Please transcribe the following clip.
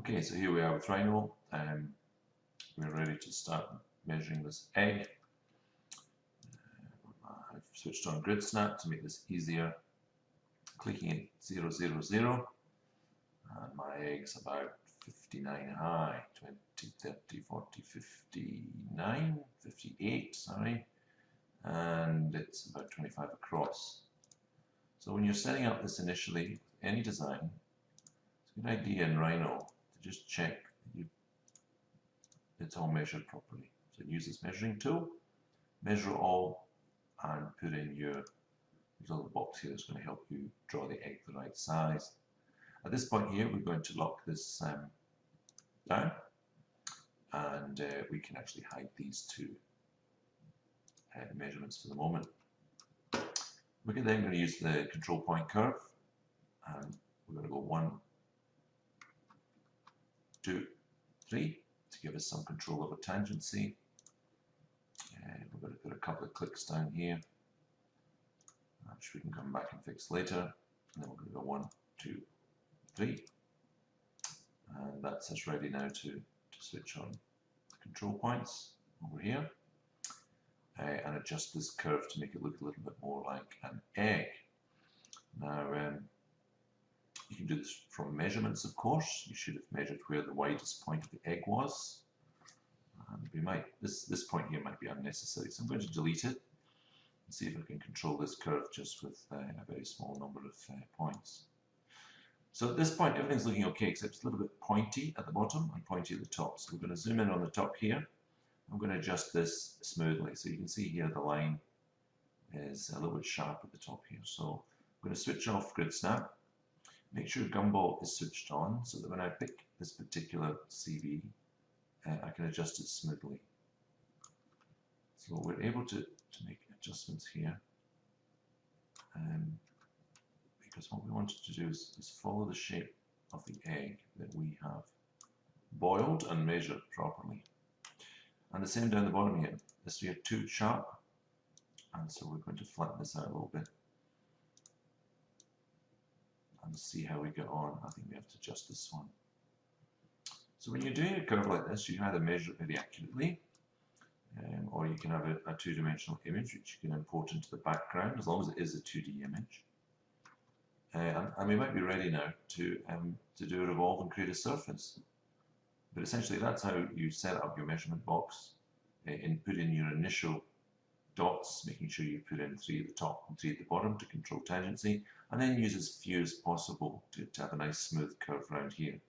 Okay, so here we are with Rhino. We're ready to start measuring this egg. I've switched on grid snap to make this easier. Clicking at 0, 0, 0, and my egg's about 59 high, 20, 30, 40, 59, 58, sorry, and it's about 25 across. So when you're setting up this initially, any design, it's a good idea in Rhino to just check that it's all measured properly. So use this measuring tool, measure it all, and put in your little box here that's going to help you draw the egg the right size. At this point here, we're going to lock this down, and we can actually hide these two measurements for the moment. We're then going to use the control point curve, and we're going to go 1, 2, 3 to give us some control over tangency. We're going to put a couple of clicks down here, which we can come back and fix later. And then we're going to go 1, 2, 3, and that's us ready now to switch on the control points over here, and adjust this curve to make it look a little bit more like an egg. Now, you can do this from measurements, of course. You should have measured where the widest point of the egg was. And this point here might be unnecessary, so I'm going to delete it and see if I can control this curve just with a very small number of points. So at this point, everything's looking okay, except it's a little bit pointy at the bottom and pointy at the top. So we're going to zoom in on the top here. I'm going to adjust this smoothly. So you can see here the line is a little bit sharp at the top here. So I'm going to switch off grid snap. Make sure gumball is switched on so that when I pick this particular CV, I can adjust it smoothly. So we're able to make adjustments here, because what we wanted to do is follow the shape of the egg that we have boiled and measured properly. And the same down the bottom here. This we have too sharp, and so we're going to flatten this out a little bit and see how we get on. I think we have to adjust this one. So when you're doing a curve like this, you can either measure it very accurately, or you can have a two-dimensional image which you can import into the background, as long as it is a 2D image. And we might be ready now to do a revolve and create a surface. But essentially that's how you set up your measurement box, and put in your initial dots, making sure you put in 3 at the top and 3 at the bottom to control tangency, and then use as few as possible to have a nice smooth curve around here.